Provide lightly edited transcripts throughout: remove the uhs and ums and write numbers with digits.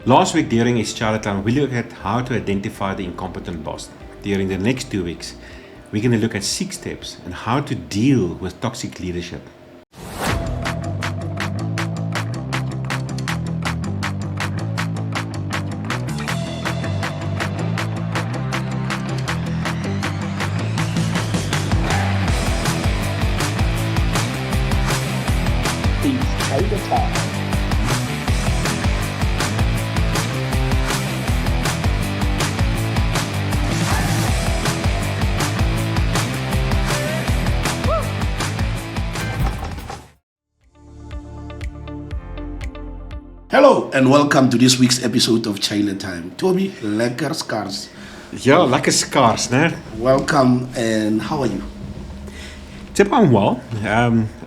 Last week during his Chaile time, we looked at how to identify the incompetent boss. During the next 2 weeks, we're going to look at 6 steps and how to deal with toxic leadership. It's Chaile time. Hello and welcome to this week's episode of Chaile Time. Toby, lekker skars. Ja, lekker skaars, né? Welcome and how are you? Tip, I'm well.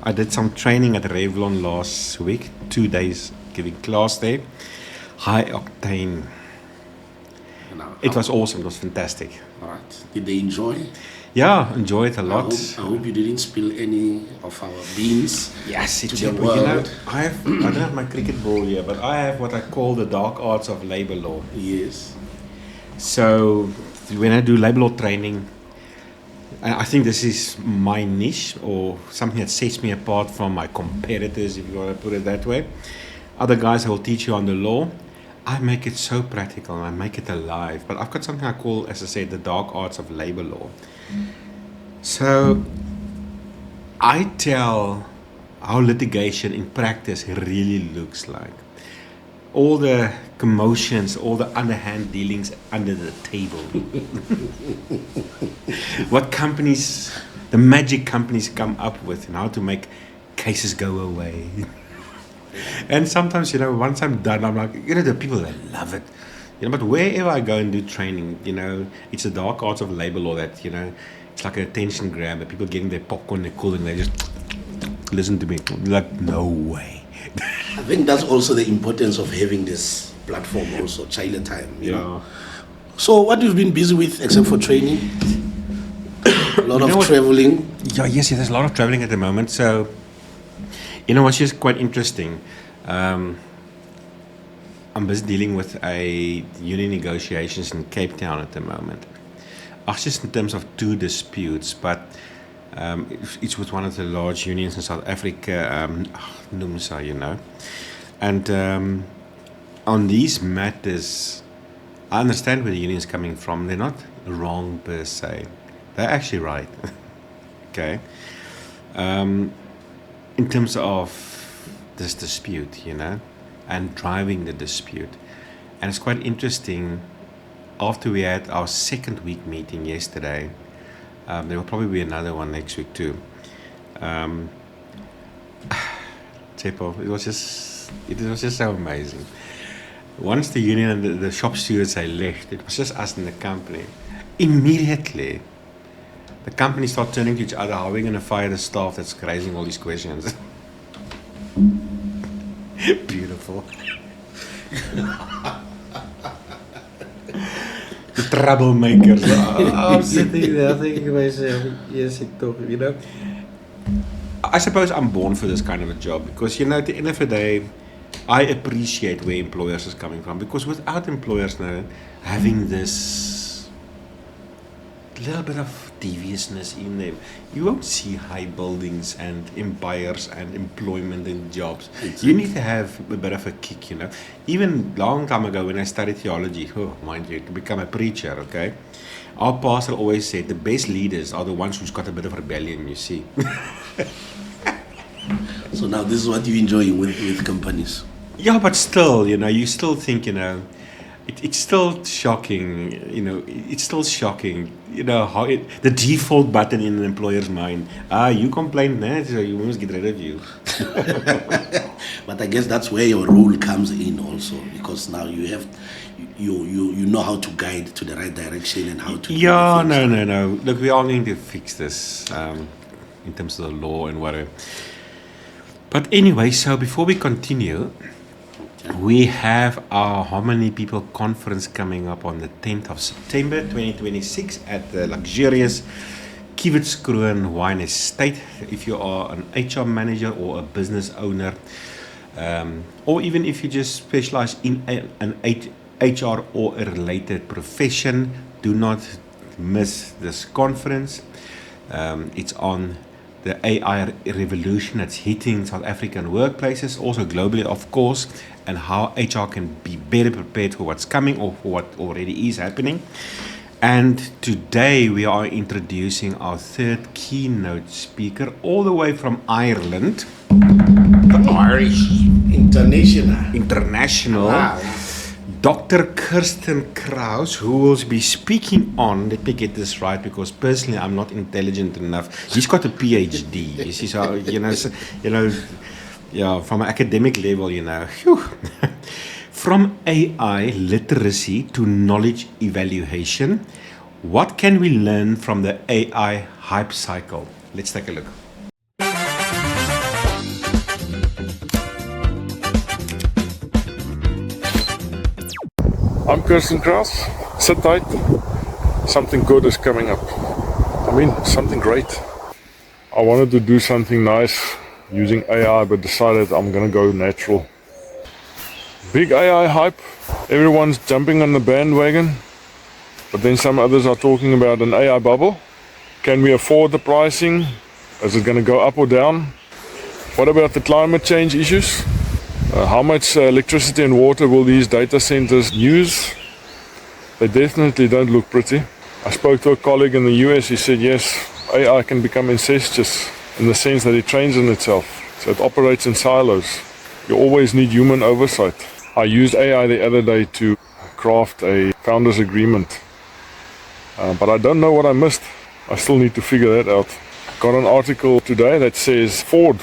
I did some training at Revlon last week, 2 days giving class there. High octane. It was awesome, it was fantastic. Alright. Did they enjoy? Yeah, enjoyed it a lot. I hope you didn't spill any of our beans. Yes, it's to the you know, world. I don't have my cricket ball here, but I have what I call the dark arts of labor law. Yes. So when I do labor law training, I think this is my niche or something that sets me apart from my competitors, if you want to put it that way. Other guys will teach you on the law. I make it so practical and I make it alive. But I've got something I call, as I said, the dark arts of labor law. So I tell how litigation in practice really looks like. All the commotions, all the underhand dealings under the table. What companies, the magic companies come up with and how to make cases go away. And sometimes, once I'm done, I'm like, the people, they love it. But wherever I go and do training, it's the dark arts of labor law that, it's like an attention grab. That people getting their popcorn, their cool, and they just listen to me. Like, no way. I think that's also the importance of having this platform also, Chaile Time. You know? So what you've been busy with except for training? A lot of traveling? Yeah, yes, there's a lot of traveling at the moment. So, what's just quite interesting. I'm busy dealing with a union negotiations in Cape Town at the moment. Just in terms of 2 disputes, but it's with one of the large unions in South Africa, NUMSA, And on these matters, I understand where the union is coming from. They're not wrong per se. They're actually right. Okay. In terms of this dispute, and driving the dispute. And it's quite interesting, after we had our second week meeting yesterday, there will probably be another one next week too. Tepo, it was just so amazing. Once the union and the shop stewards had left, it was just us in the company. Immediately, the company started turning to each other, how are we going to fire the staff that's raising all these questions? Beautiful. The troublemakers. I'm sitting there thinking to myself, yes, it took, I suppose I'm born for this kind of a job because, at the end of the day, I appreciate where employers is coming from because without employers now having this little bit of deviousness in them, you won't see high buildings and empires and employment and jobs. Exactly. You need to have a bit of a kick, Even long time ago when I studied theology, mind you, to become a preacher, okay? Our pastor always said the best leaders are the ones who's got a bit of rebellion, you see. So now this is what you enjoy with companies. Yeah, but still, you still think, it's still shocking, it's still shocking, how the default button in an employer's mind, you complained, so you must get rid of you. But I guess that's where your role comes in also, because now you have, you know how to guide to the right direction and how to. Yeah, no. Look, we are going to fix this in terms of the law and whatever. But anyway, so before we continue, we have our Harmony People Conference coming up on the 10th of September 2026 at the luxurious Kiewitskroon Wine Estate. If you are an HR manager or a business owner, Or even if you just specialize in an HR or a related profession, do not miss this conference. It's on the AI revolution that's hitting South African workplaces, also globally, of course, and how HR can be better prepared for what's coming or for what already is happening. And today we are introducing our third keynote speaker, all the way from Ireland. The Irish. International. Wow. Dr. Kirstin Krauss, who will be speaking on, let me get this right because personally I'm not intelligent enough. He's got a PhD. You see, so, yeah, from an academic level, Whew. From AI literacy to knowledge evaluation, what can we learn from the AI hype cycle? Let's take a look. I'm Kirstin Krauss. Sit tight. Something good is coming up. Something great. I wanted to do something nice using AI, but decided I'm gonna go natural. Big AI hype. Everyone's jumping on the bandwagon, but then some others are talking about an AI bubble. Can we afford the pricing? Is it gonna go up or down? What about the climate change issues? How much electricity and water will these data centers use? They definitely don't look pretty. I spoke to a colleague in the US. He said, yes, AI can become incestuous in the sense that it trains on itself. So it operates in silos. You always need human oversight. I used AI the other day to craft a founders agreement. But I don't know what I missed. I still need to figure that out. Got an article today that says Ford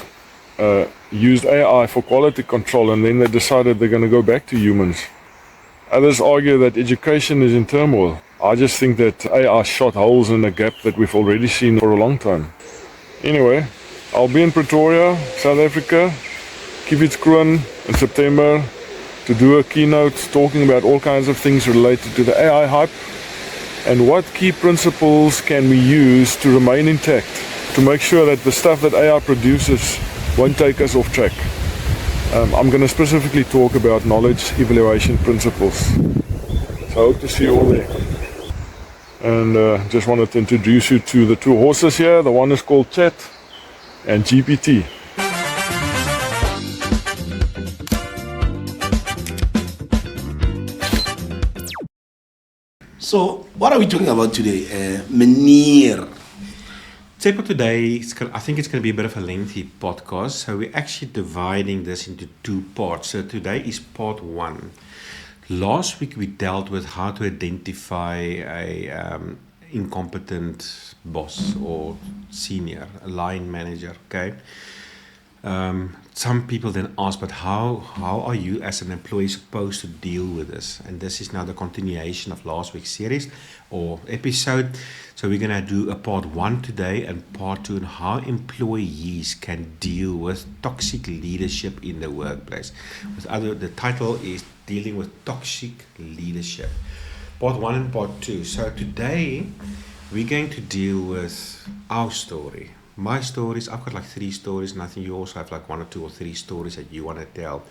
used AI for quality control, and then they decided they're going to go back to humans. Others argue that education is in turmoil. I just think that AI shot holes in a gap that we've already seen for a long time. Anyway, I'll be in Pretoria, South Africa, Kivitzkroon in September to do a keynote talking about all kinds of things related to the AI hype and what key principles can we use to remain intact, to make sure that the stuff that AI produces won't take us off track. I'm going to specifically talk about knowledge evaluation principles. So I hope to see you all there. And just wanted to introduce you to the two horses here. The one is called Chat and GPT. So, what are we talking about today? Meneer. For today, I think it's going to be a bit of a lengthy podcast. So we're actually dividing this into two parts. So today is part one. Last week we dealt with how to identify a incompetent boss or senior, a line manager. Okay. Some people then ask, but how are you as an employee supposed to deal with this? And this is now the continuation of last week's series or episode. So we're going to do a part one today and part two on how employees can deal with toxic leadership in the workplace. The title is Dealing with Toxic Leadership. Part one and part two. So today we're going to deal with our story. My stories, I've got like 3 stories, and I think you also have like 1 or 2 or 3 stories that you want to tell.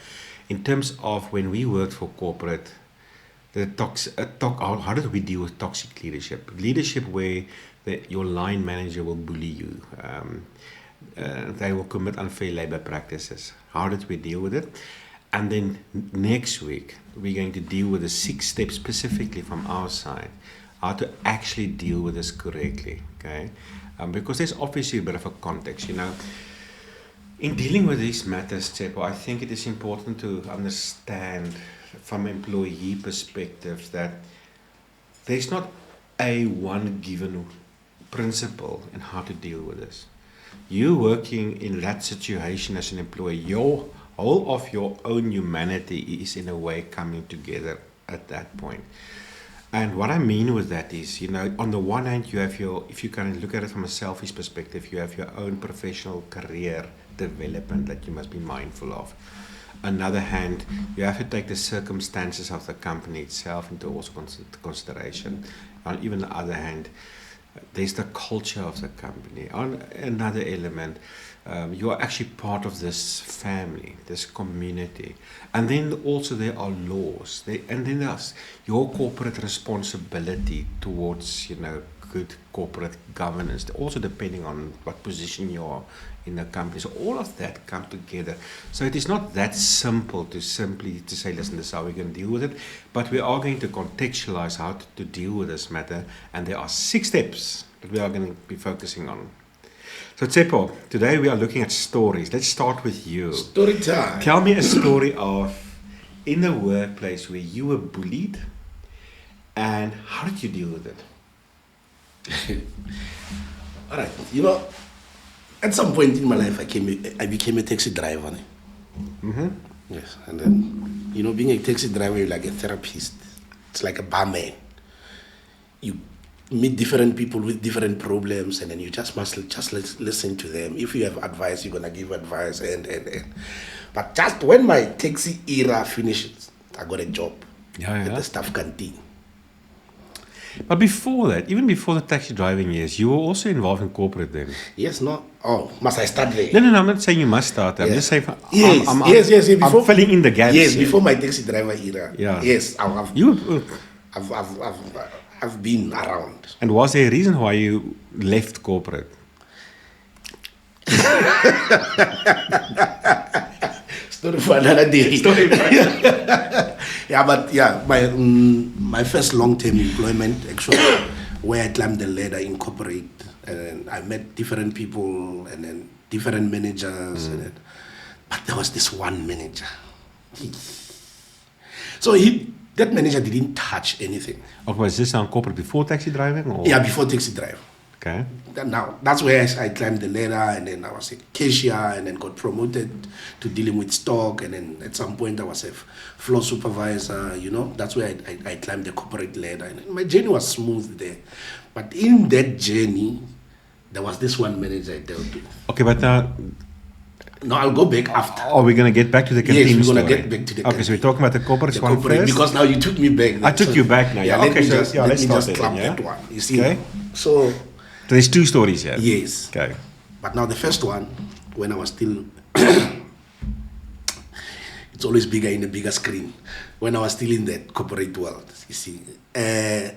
In terms of when we worked for corporate, how did we deal with toxic leadership? Leadership where your line manager will bully you. They will commit unfair labor practices. How did we deal with it? And then next week, we're going to deal with the 6 steps specifically from our side, how to actually deal with this correctly, okay? Because there's obviously a bit of a context, In dealing with these matters, Tsepo, I think it is important to understand from an employee perspective that there's not a one given principle in how to deal with this. You working in that situation as an employee, your whole of your own humanity is in a way coming together at that point. And what I mean with that is, on the one hand, you have if you can look at it from a selfish perspective, you have your own professional career development that you must be mindful of. On the other hand, you have to take the circumstances of the company itself into also consideration. On even the other hand, there's the culture of the company. Another element, you are actually part of this family, this community. And then also there are laws. And then there's your corporate responsibility towards, good corporate governance, also depending on what position you are in the company. So all of that come together. So it is not that simple to simply say, listen, this is how we're going to deal with it, but we are going to contextualize how to deal with this matter, and there are 6 steps that we are going to be focusing on. So Tsepo, today we are looking at stories. Let's start with you. Story time. Tell me a story of in the workplace where you were bullied, and how did you deal with it? All right, at some point in my life, I became a taxi driver. Mm-hmm. Yes, and then, being a taxi driver, you're like a therapist. It's like a barman. You meet different people with different problems, and then you just must listen to them. If you have advice, you're gonna give advice, and. But just when my taxi era finishes, I got a job at the staff canteen. But before that, even before the taxi driving years, you were also involved in corporate then. Yes, no. Oh, must I start there? No, I'm not saying you must start there. I'm just saying, Yes. Before, I'm filling in the gaps. Yes, before my taxi driver era. Yeah. Yes, I've been around. And was there a reason why you left corporate? Story for another day. My first long-term employment, actually, where I climbed the ladder in corporate, and I met different people, and then different managers, but there was this one manager. So that manager didn't touch anything. Or was this on corporate before taxi driving? Or? Yeah, before taxi driving. Okay. Now, that's where I climbed the ladder, and then I was a cashier, and then got promoted to dealing with stock, and then at some point I was a floor supervisor, That's where I climbed the corporate ladder, and my journey was smooth there. But in that journey, there was this one manager I dealt with. Okay, but now... No, I'll go back after. Oh, we're going to get back to the canteen Yes, we're story. going to get back to the canteen. Okay, so we're talking about the corporate one first? Because now you took me back. I took you back now. Yeah, okay, let's start just clap then, that one. You see? Okay. So there's 2 stories here. Yes. Okay. But now the first one, when I was still... it's always bigger in a bigger screen. When I was still in that corporate world, you see,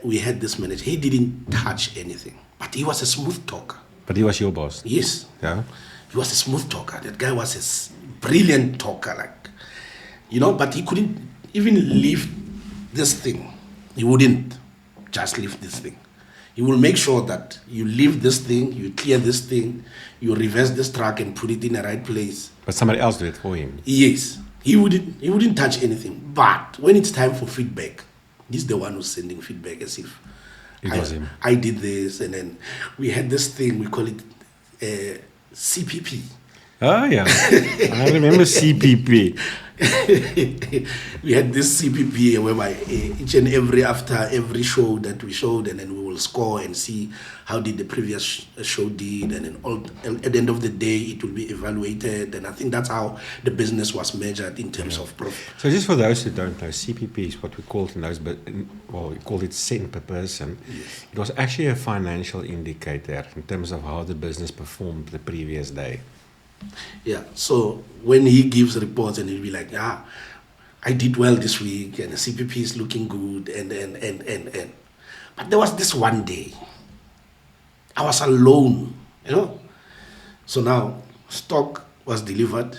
we had this manager. He didn't touch anything, but he was a smooth talker. But he was your boss? Yes. Yeah. He was a smooth talker. That guy was a brilliant talker, but he couldn't even lift this thing. He wouldn't just lift this thing. He will make sure that you lift this thing, you clear this thing, you reverse this truck and put it in the right place. But somebody else did it for him? Yes. He wouldn't touch anything. But when it's time for feedback, he's the one who's sending feedback as if it was him. I did this, and then we had this thing, we call it CPP. Oh, yeah. I remember CPP. We had this CPP whereby each and after every show that we showed, and then we will score and see how did the previous show did, and then at the end of the day it will be evaluated, and I think that's how the business was measured in terms of profit. So just for those who don't know, CPP is what we call it in those, we called it cent per person. Yes. It was actually a financial indicator in terms of how the business performed the previous day. Yeah, so when he gives reports and he'll be like, I did well this week and the CPP is looking good and. But there was this one day, I was alone, So now stock was delivered.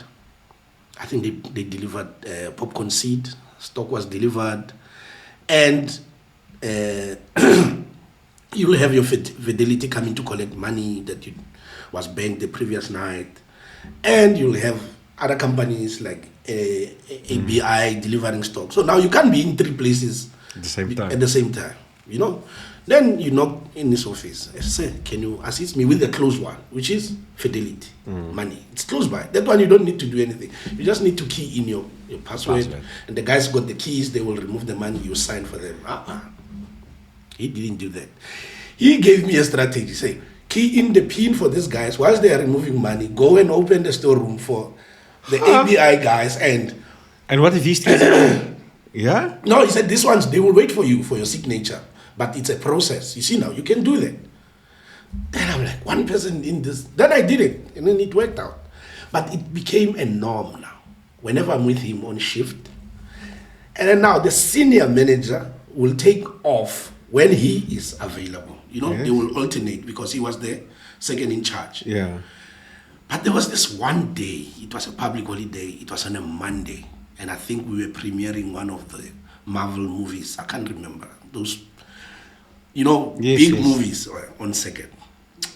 I think they delivered popcorn seed. Stock was delivered. And you'll have your fidelity coming to collect money that was banked the previous night. And you'll have other companies like ABI delivering stock. So now you can't be in 3 places at the same time. Then you knock in his office. I say, can you assist me with the close one, which is fidelity, money. It's close by. That one you don't need to do anything. You just need to key in your password. And the guys got the keys. They will remove the money. You sign for them. He didn't do that. He gave me a strategy. Say, key in the pin for these guys. Whilst they are removing money, go and open the storeroom for the ABI guys. And what if he still... Yeah? No, he said, these ones, they will wait for you for your signature. But it's a process. You see now, you can do that. Then I'm like, one person in this. Then I did it, and then it worked out. But it became a norm now. Whenever I'm with him on shift, and then now the senior manager will take off when he is available. You know, Yes. they will alternate because he was the second in charge. Yeah. But there was this one day, it was a public holiday, it was on a Monday, and I think we were premiering one of the Marvel movies. I can't remember. Those, you know, Yes, big yes. movies on second.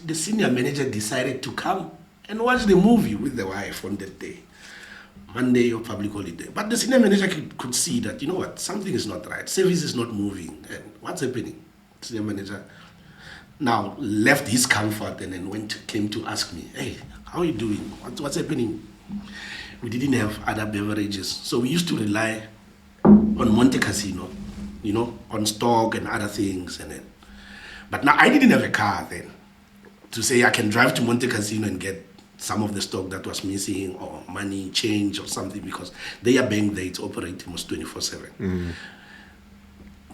The senior manager decided to come and watch the movie with the wife on that day. Monday or public holiday. But the senior manager could see that, you know what, something is not right. Service is not moving. And what's happening? Senior manager now left his comfort and then came to ask me, hey, how are you doing? What's happening? We didn't have other beverages. So we used to rely on Monte Casino, you know, on stock and other things. But now I didn't have a car then to say I can drive to Monte Casino and get some of the stock that was missing or money, change or something, because their bank there, it's operating almost 24/7.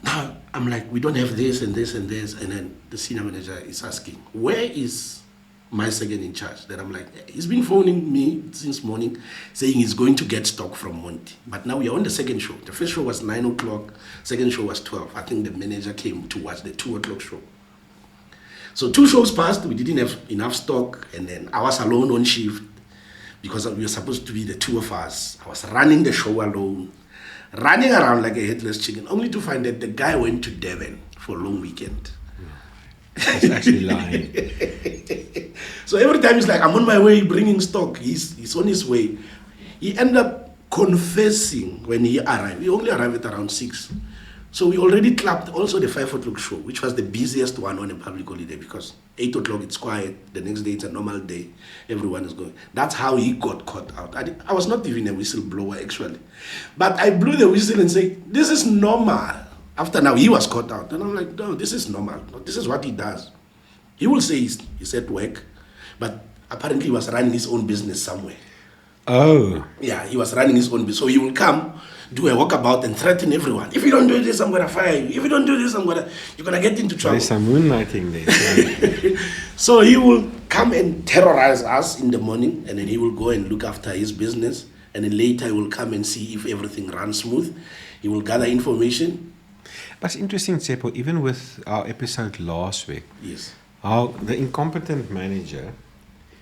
Now I'm like, we don't have this and this and this, and then the senior manager is asking, where is my second in charge? Then I'm like, he's been phoning me since morning saying he's going to get stock from Monty. But now we are on the second show. The first show was 9 o'clock, second show was 12. I think the manager came to watch the 2 o'clock show. So 2 shows passed, we didn't have enough stock, and then I was alone on shift because we were supposed to be the 2 of us. I was running the show alone, running around like a headless chicken, only to find that the guy went to Devon for a long weekend. He's actually lying. So every time he's like, I'm on my way bringing stock, he's on his way. He ended up confessing when he arrived. He only arrived at around 6. So we already clapped also the 5 o'clock show, which was the busiest one on a public holiday, because 8 o'clock it's quiet, the next day it's a normal day, everyone is going. That's how he got caught out. I was not even a whistleblower actually, but I blew the whistle and said, this is normal. After now he was caught out, and I'm like, no, this is normal. No, this is what he does. He will say he's at work, but apparently he was running his own business somewhere. Oh. Yeah, he was running his own business. So he will come, do a walkabout and threaten everyone. If you don't do this, I'm going to fire you. If you don't do this, you're going to get into trouble. There's some moonlighting there. So he will come and terrorize us in the morning, and then he will go and look after his business. And then later he will come and see if everything runs smooth. He will gather information. That's interesting, Tsepo, even with our episode last week. Yes. How the incompetent manager,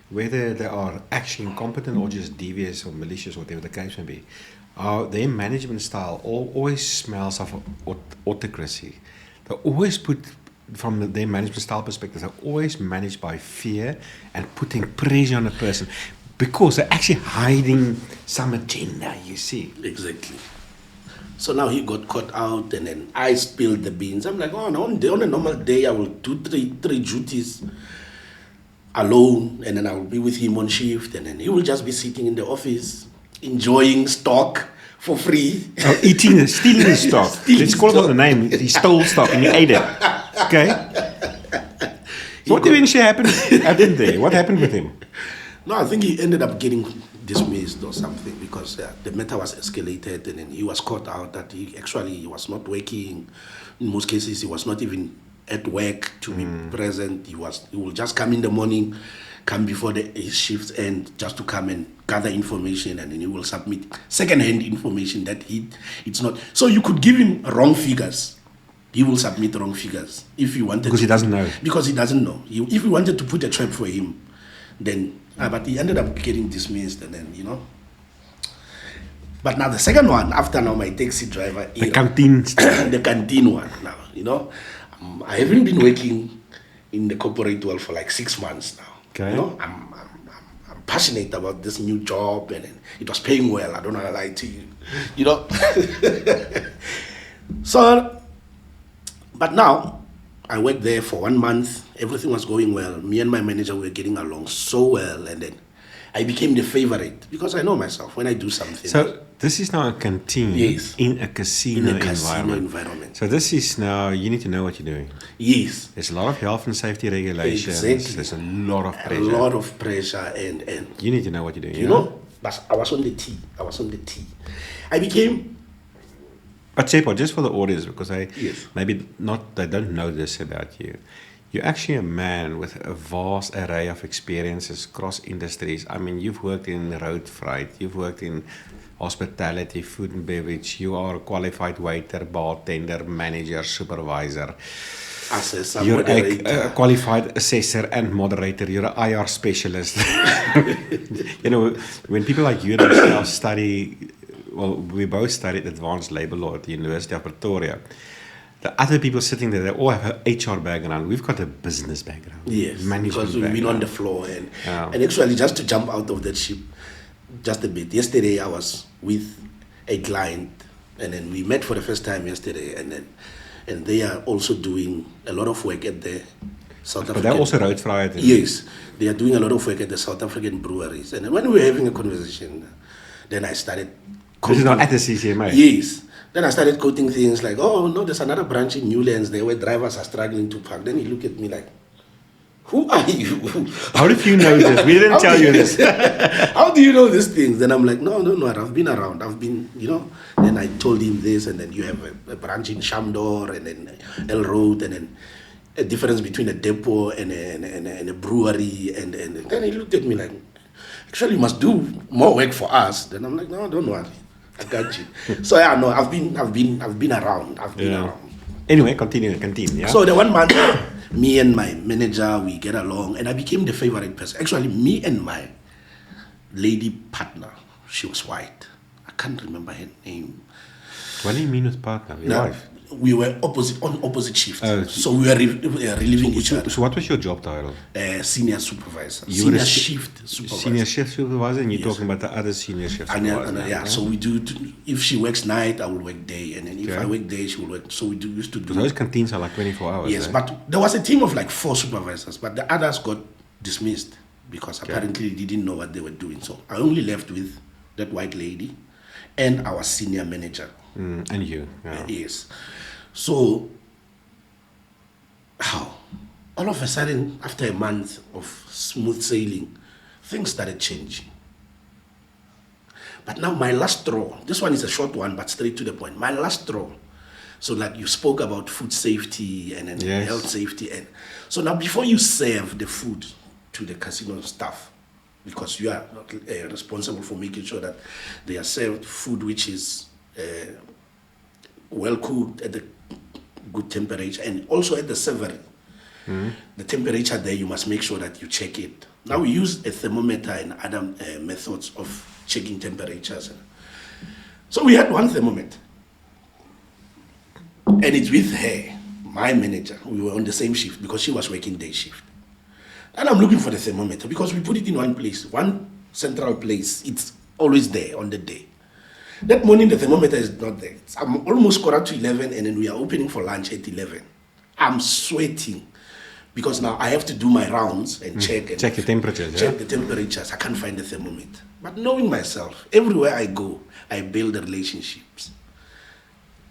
whether they are actually incompetent or just devious or malicious, whatever the case may be, their management style always smells of autocracy. They always put, from their management style perspective, they're always managed by fear and putting pressure on a person because they're actually hiding some agenda, you see. Exactly. So now he got caught out, and then I spilled the beans. I'm like, oh, no, on a normal day, I will do three duties alone, and then I will be with him on shift, and then he will just be sitting in the office, enjoying stock for free. Oh, stealing the stock. Let's call it by the name. He stole stock and he ate it. Okay? So what eventually happened there? What happened with him? No, I think he ended up getting dismissed or something because the matter was escalated, and then he was caught out that he was not working. In most cases, he was not even at work to be present. He will just come in the morning, come before his shifts end, just to come and gather information, and then he will submit second-hand information that it's not. So you could give him wrong figures. He will submit wrong figures if you wanted. Because he doesn't know. Because he doesn't know. If you wanted to put a trap for him, then. But he ended up getting dismissed, and then, you know. But now the second one, after now my taxi driver The canteen. the canteen one now, you know. I haven't been working in the corporate world for like 6 months now. Okay. You know, I'm passionate about this new job, and it was paying well. I don't want to lie to you, you know. So, but now I worked there for 1 month. Everything was going well. Me and my manager were getting along so well, and then I became the favorite because I know myself when I do something. So this is now a canteen in a casino environment. So this is now, you need to know what you're doing. Yes. There's a lot of health and safety regulations. Exactly. There's a lot of pressure. A lot of pressure, and you need to know what you're doing. You know, but I was on the T. I became. But Tsepo, just for the audience, because Yes. maybe not, they don't know this about you. You're actually a man with a vast array of experiences across industries. I mean, you've worked in road freight, you've worked in hospitality, food and beverage. You are a qualified waiter, bartender, manager, supervisor. Assessor, You're moderator. a qualified assessor and moderator. You're an IR specialist. You know, when people like you themselves study, well, we both studied advanced labor law at the University of Pretoria. The other people sitting there, they all have an HR background. We've got a business background. Yes, management because we've been on the floor. And actually, just to jump out of that ship just a bit, yesterday I was with a client, and then we met for the first time yesterday, and they are also doing a lot of work at the South African... But they're also road freight. Yes, they are doing a lot of work at the South African breweries. And when we were having a conversation, then I started... This is not at the CCMA? Yes. Then I started quoting things like, oh, no, there's another branch in Newlands there where drivers are struggling to park. Then he looked at me like, who are you? How did you know this? We didn't tell you this. How do you know these things? Then I'm like, no, I've been around. I've been, Then I told him this, and then you have a branch in Shamdor, and then El Road, and then a difference between a depot and a brewery. And then he looked at me like, actually, you must do more work for us. Then I'm like, no, don't worry. I got you. So yeah, no, I've been around. I've been around. Anyway, continue. Yeah. So the 1 month, me and my manager, we get along, and I became the favorite person. Actually, me and my lady partner, she was white. I can't remember her name. What do you mean with partner? Your wife? We were on opposite shifts. So we were relieving each other. So what was your job title? Senior supervisor. You were senior shift supervisor. Senior shift supervisor, and you're talking about the other senior shift supervisor. Yeah, so we do, if she works night, I will work day. And then if I work day, she will work. So we used to do. So those canteens are like 24 hours. Yes, but there was a team of like 4 supervisors, but the others got dismissed because apparently they didn't know what they were doing. So I only left with that white lady and our senior manager. And you. Yeah. Yes. So, all of a sudden, after a month of smooth sailing, things started changing. But now my last straw, this one is a short one, but straight to the point. My last straw, so like you spoke about food safety and health safety. And so now before you serve the food to the casino staff, because you are responsible for making sure that they are served food which is well cooked at the good temperature, and also at the servery. The temperature there, you must make sure that you check it. Now we use a thermometer and other methods of checking temperatures. So we had one thermometer, and it's with her, my manager. We were on the same shift because she was working day shift. And I'm looking for the thermometer because we put it in one place, one central place. It's always there on the day. That morning, the thermometer is not there. I'm almost quarter to 11, and then we are opening for lunch at 11. I'm sweating because now I have to do my rounds and check the temperatures. Check the temperatures. I can't find the thermometer. But knowing myself, everywhere I go, I build relationships.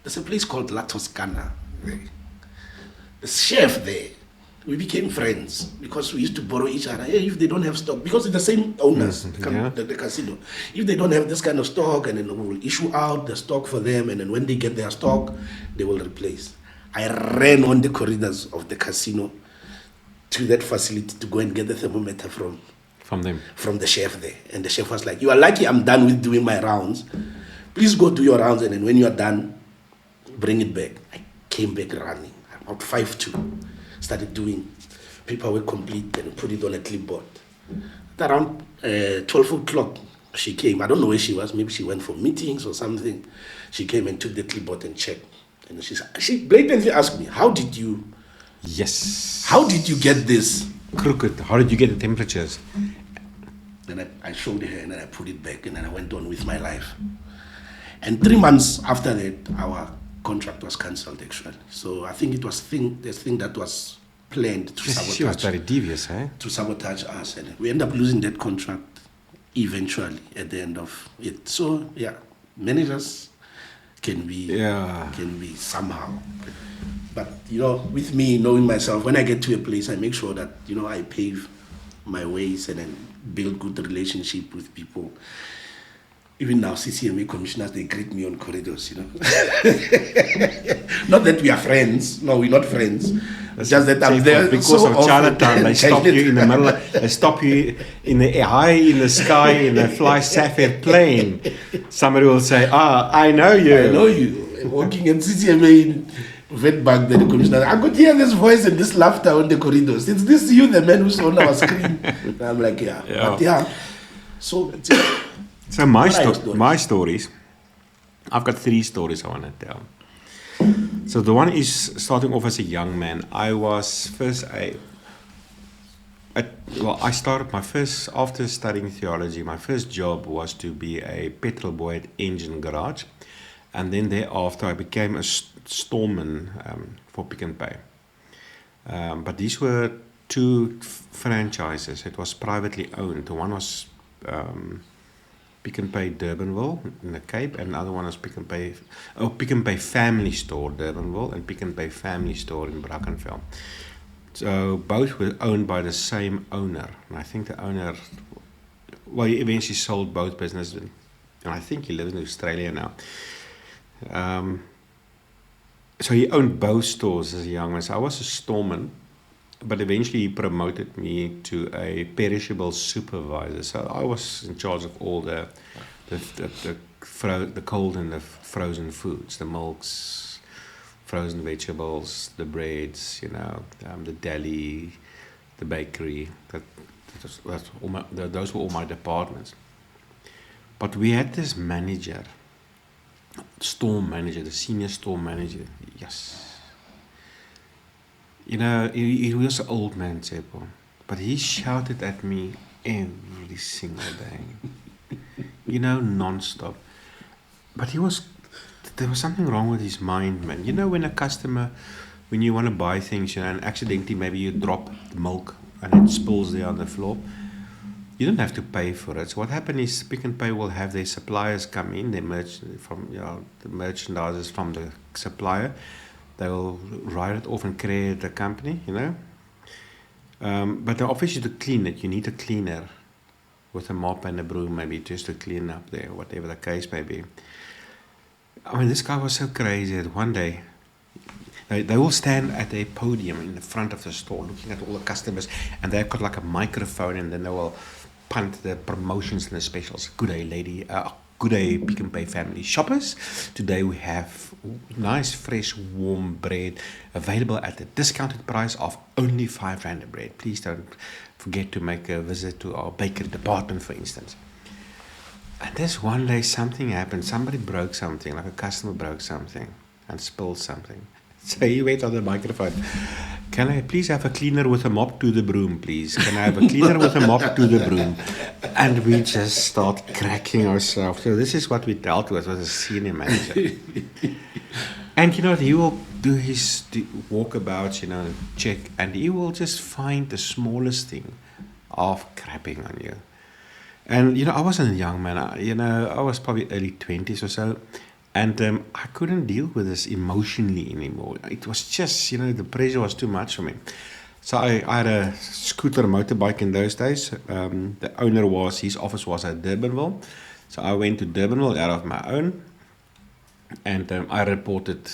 There's a place called La Toscana. The chef there, we became friends because we used to borrow each other. Hey, if they don't have stock, because it's the same owners, the casino. If they don't have this kind of stock, and then we'll issue out the stock for them, and then when they get their stock, they will replace. I ran on the corridors of the casino to that facility to go and get the thermometer from the chef there. And the chef was like, "You are lucky I'm done with doing my rounds. Please go do your rounds, and then when you are done, bring it back." I came back running about 5:02. Started doing paperwork complete and put it on a clipboard. At around 12 o'clock, she came. I don't know where she was. Maybe she went for meetings or something. She came and took the clipboard and checked. And she blatantly asked me, how did you get this? Crooked. How did you get the temperatures? Then I showed her, and then I put it back, and then I went on with my life. And 3 months after that, our contract was cancelled, actually. So I think it was this thing that was planned to sabotage. She was very devious, eh? To sabotage us, and we end up losing that contract eventually at the end of it. So yeah, managers can be somehow. But with me knowing myself, when I get to a place, I make sure that I pave my ways and then build good relationship with people. Even now, CCMA commissioners, they greet me on corridors, Not that we are friends. No, we're not friends. Just that I'm there because so of often. Chinatown, they stop you in the middle. They stop you high in the sky in a fly sapphire plane. Somebody will say, I know you. I know you. Walking in CCMA in Witbank, the commissioner, I could hear this voice and this laughter on the corridors. Is this you, the man who's on our screen? And I'm like, yeah. But yeah. So my stories, I've got 3 stories I want to tell. So the one is starting off as a young man. I was first I started after studying theology, my first job was to be a petrol boy at engine garage. And then thereafter I became a storeman for Pick n Pay. But these were 2 franchises. It was privately owned. The one was Pick n Pay Durbanville in the Cape, and the other one was Pick n Pay Family Store Durbanville and Pick n Pay Family Store in Brackenfell. So both were owned by the same owner, and I think the owner, he eventually sold both businesses, and I think he lives in Australia now. So he owned both stores as a young man. So I was a storeman, but eventually he promoted me to a perishable supervisor. So I was in charge of all the cold and the frozen foods, the milks, frozen vegetables, the breads, the deli, the bakery. Those were all my departments. But we had this manager, store manager, the senior store manager. Yes. He was an old man, Tsepo, but he shouted at me every single day, non-stop. But there was something wrong with his mind, man. When a customer, when you want to buy things, and accidentally maybe you drop the milk and it spills there on the floor, you don't have to pay for it. So what happened is Pick n Pay will have their suppliers come in, the merchandisers from the supplier. They will write it off and create the company, But obviously to clean it, you need a cleaner with a mop and a broom, maybe just to clean up there, whatever the case may be. I mean, this guy was so crazy that one day, they will stand at a podium in the front of the store looking at all the customers, and they've got like a microphone, and then they will punt the promotions and the specials. Good day, lady. Good day, Pick n Pay family shoppers. Today we have nice, fresh, warm bread available at a discounted price of only R5 a bread. Please don't forget to make a visit to our bakery department, for instance. And this one day something happened. Somebody broke something, like a customer broke something and spilled something. So he went on the microphone. Can I please have a cleaner with a mop to the broom, please? Can I have a cleaner with a mop to the broom? And we just start cracking ourselves. So this is what we dealt with as a senior manager. And he will do his walkabouts, check, and he will just find the smallest thing of crapping on you. And, I wasn't a young man. I was probably early 20s or so. And I couldn't deal with this emotionally anymore. It was just, the pressure was too much for me. So I had a scooter motorbike in those days. The owner his office was at Durbanville. So I went to Durbanville out of my own. And I reported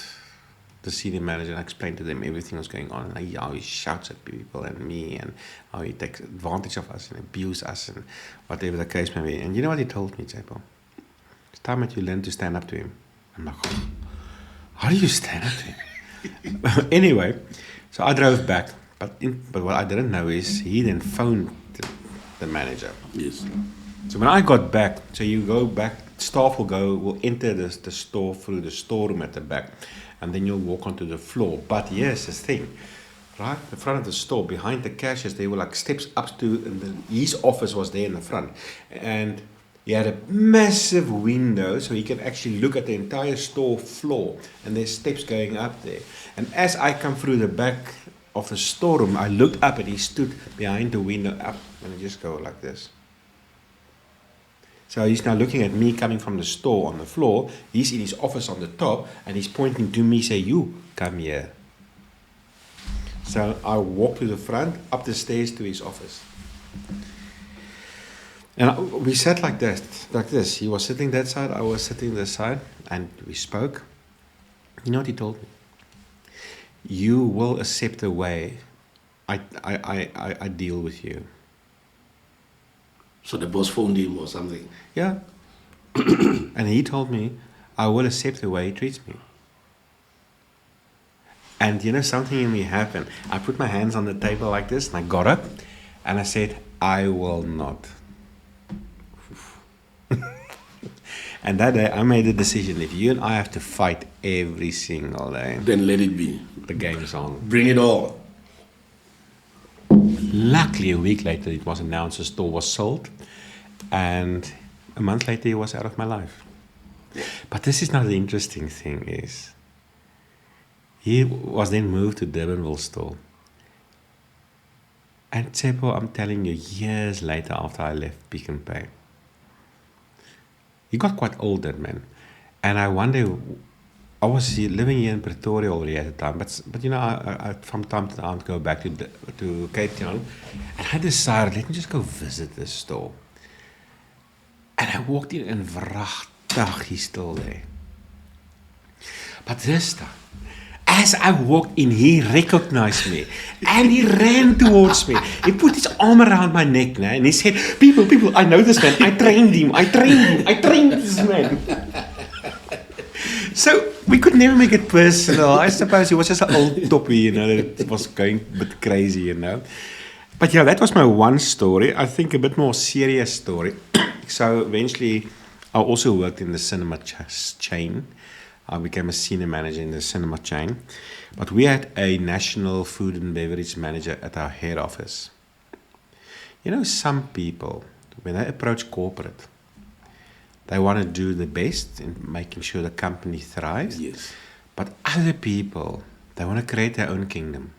the senior manager and I explained to them everything was going on. And how he shouts at people and me and how he takes advantage of us and abuses us and whatever the case may be. And you know what he told me, Chaile? It's time that you learn to stand up to him. I'm like, how do you stand up to him? Anyway, so I drove back. But what I didn't know is he then phoned the manager. Yes. So when I got back, so you go back, staff will enter the store through the storeroom at the back, and then you'll walk onto the floor. But here's the thing, right? The front of the store, behind the cashiers, they were like steps up to, and his office was there in the front. And he had a massive window, so he could actually look at the entire store floor, and there's steps going up there. And as I come through the back of the storeroom, I looked up and he stood behind the window up, and I just go like this. So he's now looking at me coming from the store on the floor. He's in his office on the top, and he's pointing to me, say, you come here. So I walked to the front, up the stairs to his office. And we sat like this. He was sitting that side, I was sitting this side, and we spoke. You know what he told me? you will accept the way I deal with you. So the boss phoned him or something. Yeah. And he told me, I will accept the way he treats me. And something in me happened. I put my hands on the table like this, and I got up, and I said, I will not. And that day, I made a decision. If you and I have to fight every single day, then let it be. The game's on. Bring it all. Luckily, a week later, it was announced the store was sold, and a month later, he was out of my life. But this is not the interesting thing. Is he was then moved to Durbanville store. And Tsepo, I'm telling you, years later after I left Pick n Pay, he got quite old, that man. And I wonder, I was living here in Pretoria already at the time, but I from time to time go back to Cape Town, and I decided, let me just go visit this store. And I walked in and vrachtig, he's still there. But this time, as I walked in, he recognized me and he ran towards me. He put his arm around my neck and he said, people, I know this man. I trained this man. So we could never make it personal. I suppose he was just an old toppy, that was going a bit crazy, But yeah, that was my one story. I think a bit more serious story. So eventually, I also worked in the cinema chain. I became a senior manager in the cinema chain. But we had a national food and beverage manager at our head office. Some people, when they approach corporate, they want to do the best in making sure the company thrives. Yes. But other people, they want to create their own kingdom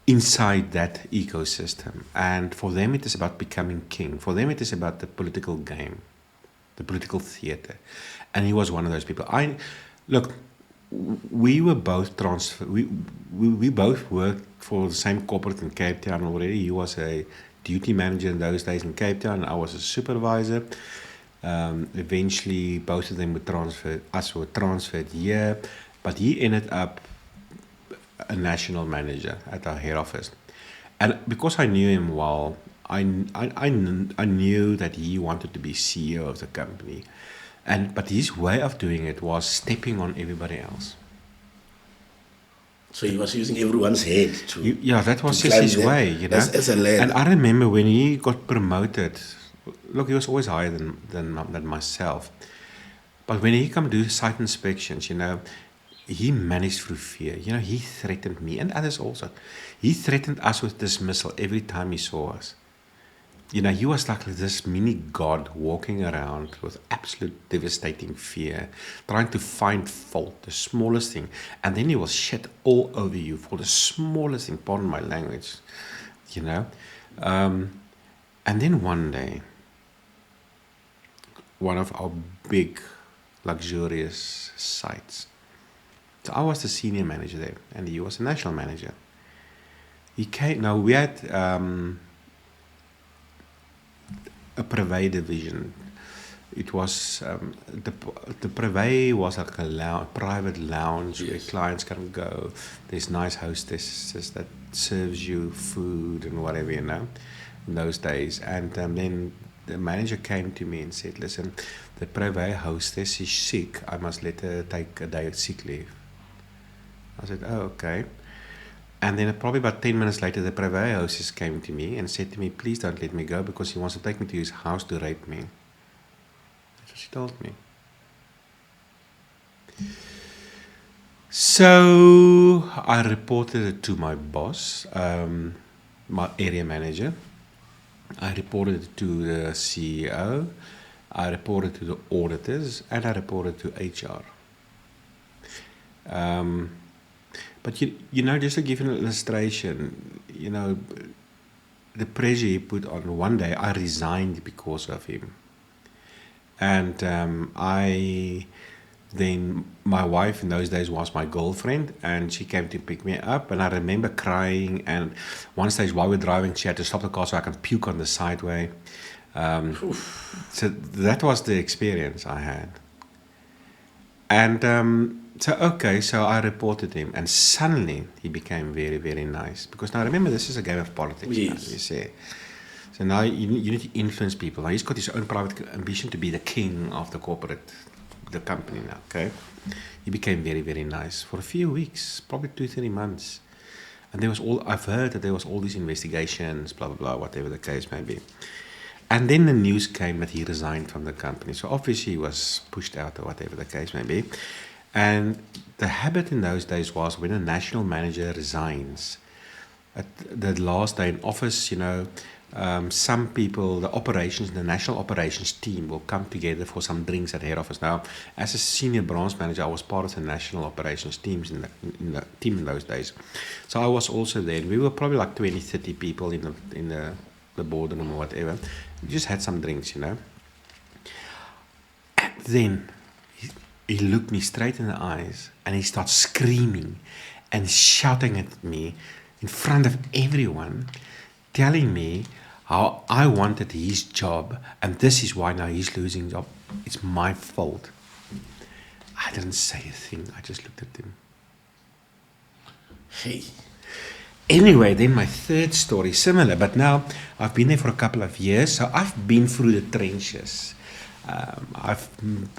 inside that ecosystem. And for them, it is about becoming king. For them, it is about the political game, the political theater. And he was one of those people. We were both transferred. We both worked for the same corporate in Cape Town already. He was a duty manager in those days in Cape Town. I was a supervisor. Eventually, both of them were transferred here. But he ended up a national manager at our head office. And because I knew him well, I knew that he wanted to be CEO of the company. But his way of doing it was stepping on everybody else. So he was using everyone's head to... Yeah, that was just his way, As a ladder. And I remember when he got promoted, he was always higher than myself. But when he come do site inspections, he managed through fear. He threatened me and others also. He threatened us with dismissal every time he saw us. He was like this mini god walking around with absolute devastating fear, trying to find fault, the smallest thing. And then he will shit all over you for the smallest thing, pardon my language, And then one day, one of our big, luxurious sites, so I was the senior manager there, and he was the national manager. He came. Now we had a privé division. It was the privé was like a private lounge where clients can go. There's nice hostesses that serves you food and whatever, in those days. And then the manager came to me and said, "Listen, the privé hostess is sick. I must let her take a day of sick leave." I said, "Oh, okay." And then probably about 10 minutes later, the privé hostess came to me and said to me, "Please don't let me go because he wants to take me to his house to rape me." That's what she told me. So I reported it to my boss, my area manager. I reported it to the CEO. I reported to the auditors, and I reported to HR. But just to give you an illustration, the pressure he put on. One day I resigned because of him. And then my wife in those days was my girlfriend, and she came to pick me up, and I remember crying. And one stage while we're driving, she had to stop the car so I can puke on the sideway. So that was the experience I had. And So I reported him, and suddenly he became very, very nice. Because now remember, this is a game of politics. Yes. Now, you see. So now you need to influence people. Now he's got his own private ambition to be the king of the company now. Okay, he became very, very nice for a few weeks, probably 2-3 months. And I've heard that there was all these investigations, blah blah blah, whatever the case may be. And then the news came that he resigned from the company. So obviously he was pushed out or whatever the case may be. And the habit in those days was when a national manager resigns, at the last day in office, some people, the national operations team will come together for some drinks at head office. Now, as a senior branch manager, I was part of the national operations teams in the team in those days. So I was also there. We were probably like 20-30 people in the boardroom or whatever. We just had some drinks, And then he looked me straight in the eyes and he started screaming and shouting at me in front of everyone, telling me how I wanted his job and this is why now he's losing job. It's my fault. I didn't say a thing. I just looked at him. Hey. Anyway, then my third story, similar, but now I've been there for a couple of years, so I've been through the trenches. I've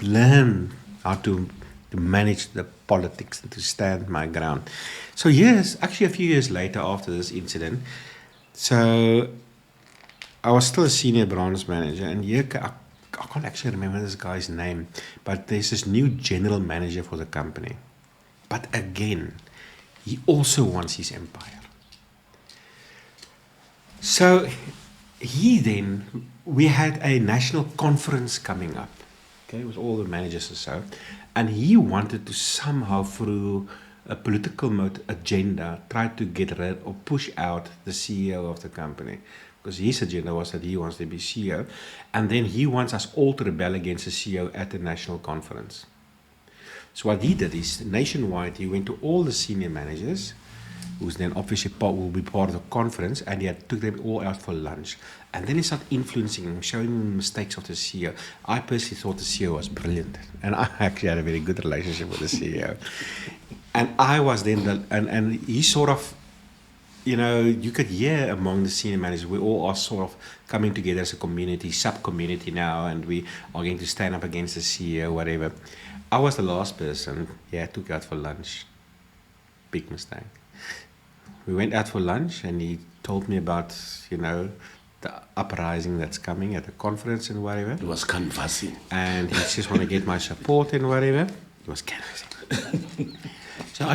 learned how to manage the politics and to stand my ground. So actually a few years later after this incident, so I was still a senior branch manager, and I can't actually remember this guy's name, but there's this new general manager for the company. But again, he also wants his empire. So we had a national conference coming up, okay, with all the managers and so, and he wanted to somehow, through a political agenda, try to get rid or push out the CEO of the company. Because his agenda was that he wants to be CEO, and then he wants us all to rebel against the CEO at the national conference. So what he did is, nationwide, he went to all the senior managers, who's then obviously will be part of the conference, and he took them all out for lunch. And then he started influencing them, showing them mistakes of the CEO. I personally thought the CEO was brilliant, and I actually had a very good relationship with the CEO. And I was then, and he sort of, you could hear among the senior managers, we all are sort of coming together as a community, sub-community now, and we are going to stand up against the CEO, whatever. I was the last person he took out for lunch. Big mistake. We went out for lunch, and he told me about, the uprising that's coming at the conference and whatever. It was canvassing. And he just want to get my support and whatever. It was canvassing. So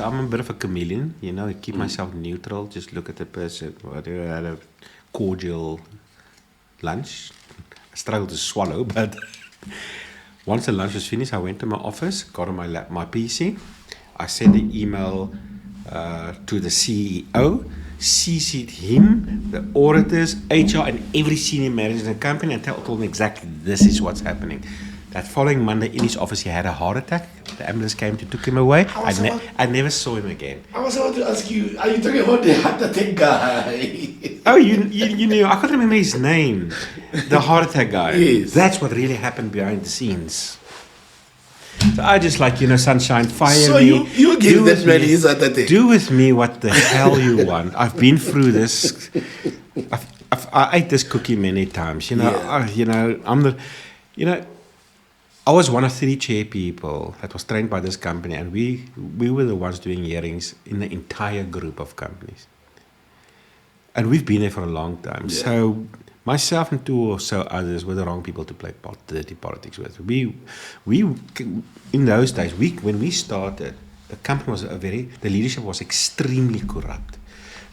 I'm a bit of a chameleon, I keep myself neutral, just look at the person, whatever, I had a cordial lunch. I struggled to swallow, but once the lunch was finished, I went to my office, got on my PC, I sent an email to the CEO, CC'd him, the auditors, HR, and every senior manager in the company, and told them exactly this is what's happening. That following Monday in his office, he had a heart attack. The ambulance came to took him away. I never saw him again. I was about to ask you, are you talking about the heart attack guy? Oh, you knew. I can't remember his name. The heart attack guy. Yes. That's what really happened behind the scenes. So I just sunshine, fire so me. So you give that man his heart attack. Do with me what the hell you want. I've been through this. I ate this cookie many times. I was one of 3 chair people that was trained by this company, and we were the ones doing hearings in the entire group of companies. And we've been there for a long time. Yeah. So myself and 2 or so others were the wrong people to play dirty politics with. We in those days, when we started, the company was the leadership was extremely corrupt.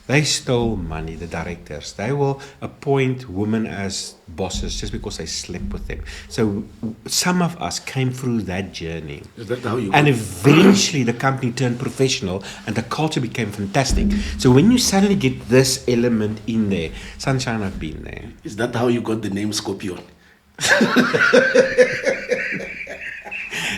They stole money, the directors. They will appoint women as bosses just because they slept with them. So some of us came through that journey. Is that how you? And eventually the company turned professional and the culture became fantastic. So when you suddenly get this element in there, sunshine, I've been there. Is that how you got the name Scorpion?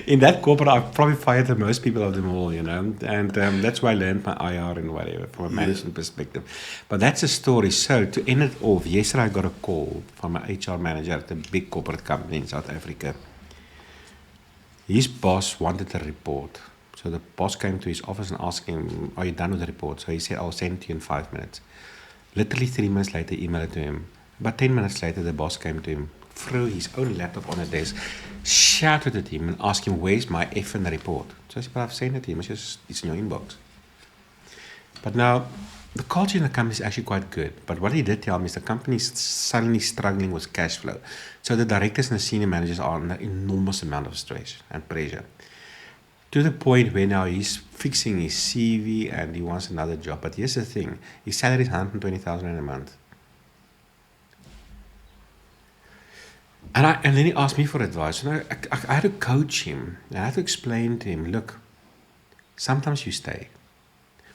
In that corporate, I've probably fired the most people of them all, and that's why I learned my IR and whatever from a management perspective. But that's a story. So to end it off, yesterday I got a call from an HR manager at a big corporate company in South Africa. His boss wanted a report. So the boss came to his office and asked him, "Are you done with the report?" So he said, "I'll send it to you in 5 minutes." Literally 3 minutes later, emailed it to him. About 10 minutes later, the boss came to him, threw his own laptop on the desk, shouted at him and asked him, "Where's my effing report?" So I said, "But I've sent it to him. It's in your inbox." But now, the culture in the company is actually quite good. But what he did tell me is the company is suddenly struggling with cash flow. So the directors and the senior managers are under enormous amount of stress and pressure. To the point where now he's fixing his CV and he wants another job. But here's the thing, his salary is 120,000 a month. And then he asked me for advice. And I had to coach him. I had to explain to him, look, sometimes you stay.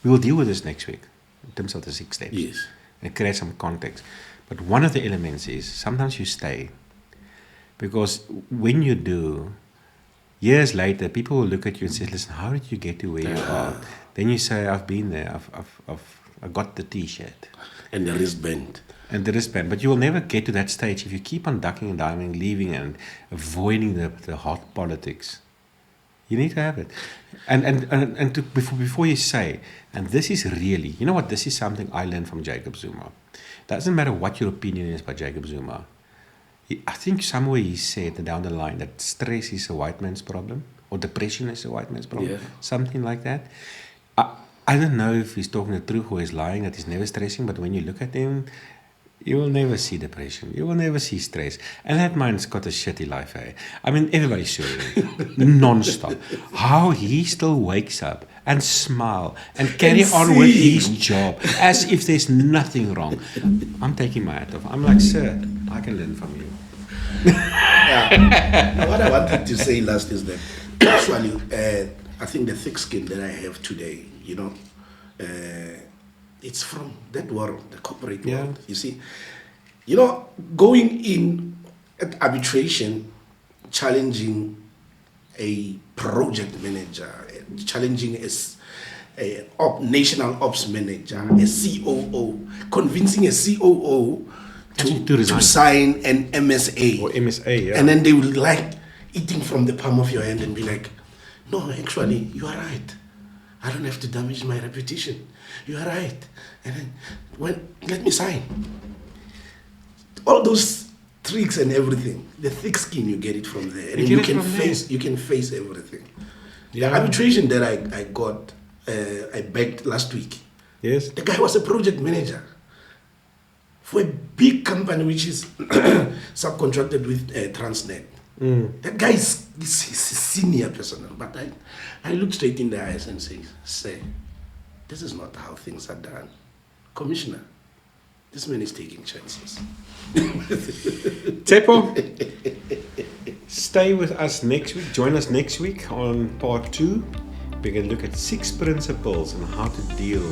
We will deal with this next week in terms of the 6 steps. Yes. And create some context. But one of the elements is sometimes you stay. Because when you do, years later, people will look at you and say, "Listen, how did you get to where you are?" Then you say, "I've been there. I've got the T-shirt." And the wristband. And the wristband. But you will never get to that stage if you keep on ducking and diving, leaving and avoiding the hot politics. You need to have it. And before you say, and this is really, you know what, this is something I learned from Jacob Zuma. Doesn't matter what your opinion is about Jacob Zuma. I think somewhere he said down the line that stress is a white man's problem, or depression is a white man's problem, Yeah. something like that. I don't know if he's talking the truth or he's lying, that he's never stressing, but when you look at him, you will never see depression. You will never see stress. And that man's got a shitty life, eh? I mean, everybody's suing him, non-stop. How he still wakes up and smile and carry on with his job as if there's nothing wrong. I'm taking my hat off. I'm like, "Sir, I can learn from you." Yeah. What I wanted to say last is that actually, I think the thick skin that I have today, it's from that world, the corporate world. You see, going in at arbitration, challenging a project manager, challenging a national ops manager, a COO, convincing a COO to sign an MSA. Or MSA, yeah. And then they will like eating from the palm of your hand and be like, "No, actually, you are right. I don't have to damage my reputation. You are right. And then, let me sign." All those tricks and everything, the thick skin, you get it from there. And you can face everything. Yeah. The arbitration that I got, I begged last week. Yes. The guy was a project manager for a big company which is subcontracted with Transnet. That guy is a senior person, but I look straight in the eyes and say, "This is not how things are done. Commissioner, this man is taking chances." Tsepo, stay with us next week. Join us next week on part 2. We're going to look at 6 principles on how to deal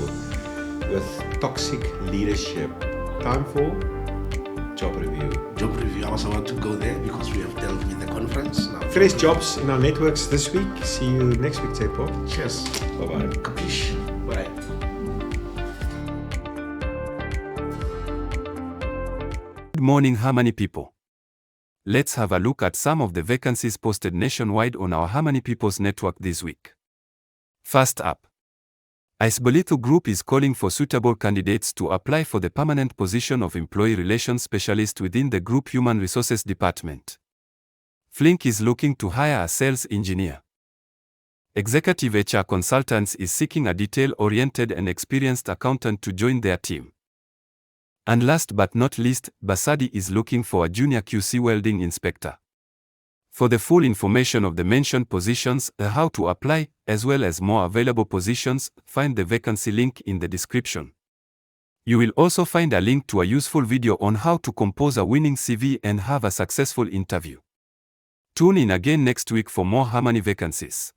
with toxic leadership. Time for job review. Job review. I also want to go there because we have dealt with the conference. Now, fresh jobs in our networks this week. See you next week, Tsepo. Cheers. Bye-bye. Capiche. Bye. Good morning, Harmony people. Let's have a look at some of the vacancies posted nationwide on our Harmony People's network this week. First up, Icebolito Group is calling for suitable candidates to apply for the permanent position of Employee Relations Specialist within the Group Human Resources Department. Flink is looking to hire a sales engineer. Executive HR Consultants is seeking a detail-oriented and experienced accountant to join their team. And last but not least, Basadi is looking for a junior QC welding inspector. For the full information of the mentioned positions, how to apply, as well as more available positions, find the vacancy link in the description. You will also find a link to a useful video on how to compose a winning CV and have a successful interview. Tune in again next week for more Harmony vacancies.